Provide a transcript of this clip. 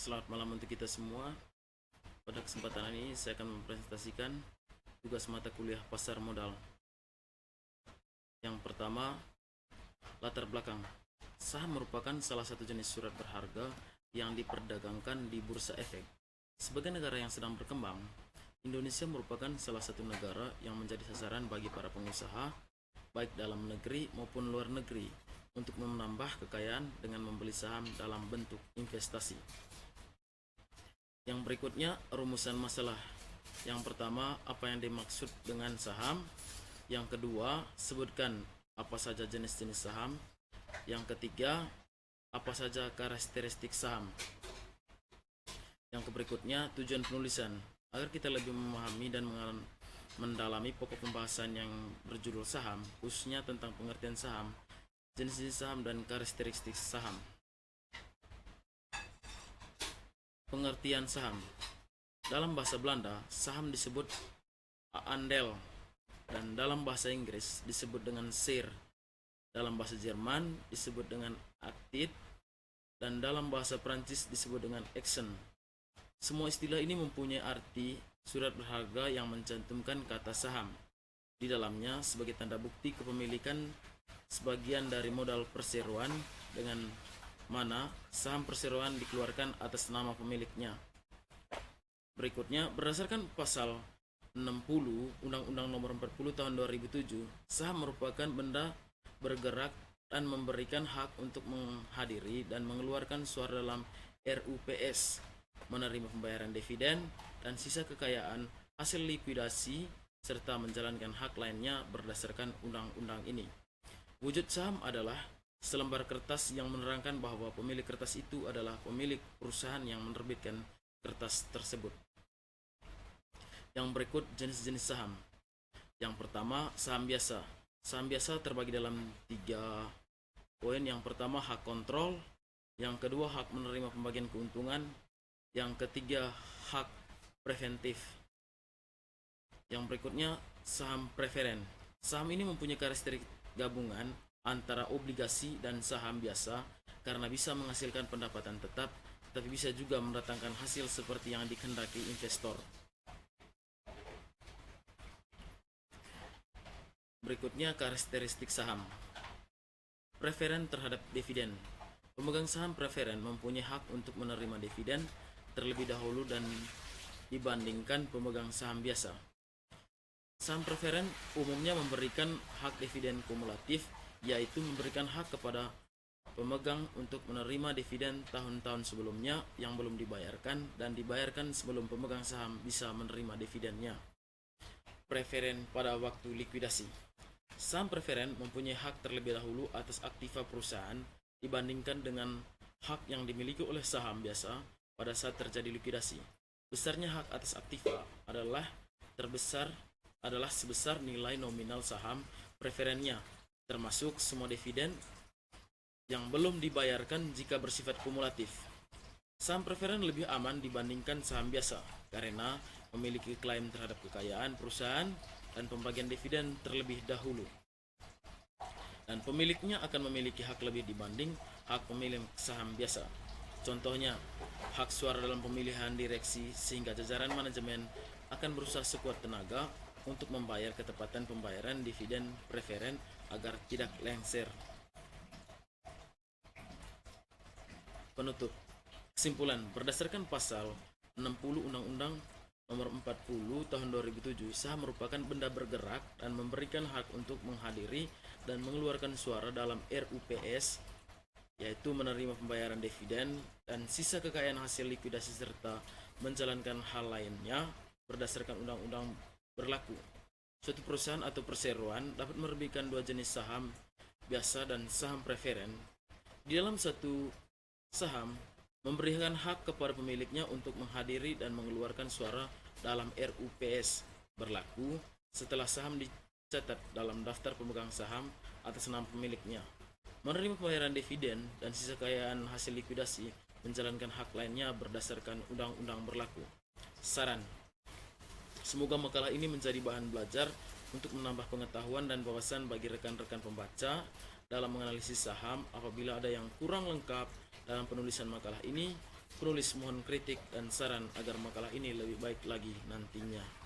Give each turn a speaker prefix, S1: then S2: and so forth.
S1: Selamat malam untuk kita semua. Pada kesempatan ini saya akan mempresentasikan tugas mata kuliah pasar modal. Yang pertama, latar belakang. Saham merupakan salah satu jenis surat berharga yang diperdagangkan di bursa efek. Sebagai negara yang sedang berkembang, Indonesia merupakan salah satu negara yang menjadi sasaran bagi para pengusaha, baik dalam negeri maupun luar negeri, untuk menambah kekayaan dengan membeli saham dalam bentuk investasi. Yang berikutnya, rumusan masalah. Yang pertama, apa yang dimaksud dengan saham? Yang kedua, sebutkan apa saja jenis-jenis saham. Yang ketiga, apa saja karakteristik saham. Yang berikutnya, tujuan penulisan. Agar kita lebih memahami dan mendalami pokok pembahasan yang berjudul saham, khususnya tentang pengertian saham, jenis-jenis saham, dan karakteristik saham. Pengertian saham. Dalam bahasa Belanda, saham disebut aandeel, dan dalam bahasa Inggris disebut dengan share. Dalam bahasa Jerman disebut dengan actit, dan dalam bahasa Prancis disebut dengan action. Semua istilah ini mempunyai arti surat berharga yang mencantumkan kata saham di dalamnya sebagai tanda bukti kepemilikan sebagian dari modal perseroan, dengan mana saham perseroan dikeluarkan atas nama pemiliknya. Berikutnya, berdasarkan pasal 60 Undang-Undang Nomor 40 Tahun 2007, saham merupakan benda bergerak dan memberikan hak untuk menghadiri dan mengeluarkan suara dalam RUPS, menerima pembayaran dividen dan sisa kekayaan hasil likuidasi, serta menjalankan hak lainnya berdasarkan undang-undang ini. Wujud saham adalah selembar kertas yang menerangkan bahwa pemilik kertas itu adalah pemilik perusahaan yang menerbitkan kertas tersebut. Yang berikut jenis-jenis saham. Yang pertama, saham biasa. Saham biasa terbagi dalam 3 poin. Yang pertama, hak kontrol. Yang kedua, hak menerima pembagian keuntungan. Yang ketiga, hak preventif. Yang berikutnya, saham preferen. Saham ini mempunyai karakteristik gabungan antara obligasi dan saham biasa karena bisa menghasilkan pendapatan tetap, tapi bisa juga mendatangkan hasil seperti yang dikehendaki investor. Berikutnya, karakteristik saham. Preferen terhadap dividen. Pemegang saham preferen mempunyai hak untuk menerima dividen terlebih dahulu dan dibandingkan pemegang saham biasa. Saham preferen umumnya memberikan hak dividen kumulatif, yaitu memberikan hak kepada pemegang untuk menerima dividen tahun-tahun sebelumnya yang belum dibayarkan dan dibayarkan sebelum pemegang saham bisa menerima dividennya. Preferen pada waktu likuidasi. Saham preferen mempunyai hak terlebih dahulu atas aktiva perusahaan dibandingkan dengan hak yang dimiliki oleh saham biasa pada saat terjadi likuidasi. Besarnya hak atas aktiva adalah sebesar nilai nominal saham preferennya, termasuk semua dividen yang belum dibayarkan jika bersifat kumulatif. Saham preferen lebih aman dibandingkan saham biasa karena memiliki klaim terhadap kekayaan perusahaan dan pembagian dividen terlebih dahulu, dan pemiliknya akan memiliki hak lebih dibanding hak pemilik saham biasa. Contohnya, hak suara dalam pemilihan direksi, sehingga jajaran manajemen akan berusaha sekuat tenaga untuk membayar ketepatan pembayaran dividen preferen agar tidak lengser. Penutup. Kesimpulan, berdasarkan pasal 60 Undang-Undang Nomor 40 Tahun 2007, saham merupakan benda bergerak dan memberikan hak untuk menghadiri dan mengeluarkan suara dalam RUPS, yaitu menerima pembayaran dividen dan sisa kekayaan hasil likuidasi serta menjalankan hal lainnya berdasarkan undang-undang berlaku. Suatu perusahaan atau perseroan dapat menerbitkan 2 jenis saham biasa dan saham preferen. Di dalam satu saham memberikan hak kepada pemiliknya untuk menghadiri dan mengeluarkan suara dalam RUPS, berlaku setelah saham dicatat dalam daftar pemegang saham atas nama pemiliknya. Menerima pembayaran dividen dan sisa kekayaan hasil likuidasi, menjalankan hak lainnya berdasarkan undang-undang berlaku. Saran. Semoga makalah ini menjadi bahan belajar untuk menambah pengetahuan dan wawasan bagi rekan-rekan pembaca dalam menganalisis saham. Apabila ada yang kurang lengkap dalam penulisan makalah ini, Penulis mohon kritik dan saran agar makalah ini lebih baik lagi nantinya.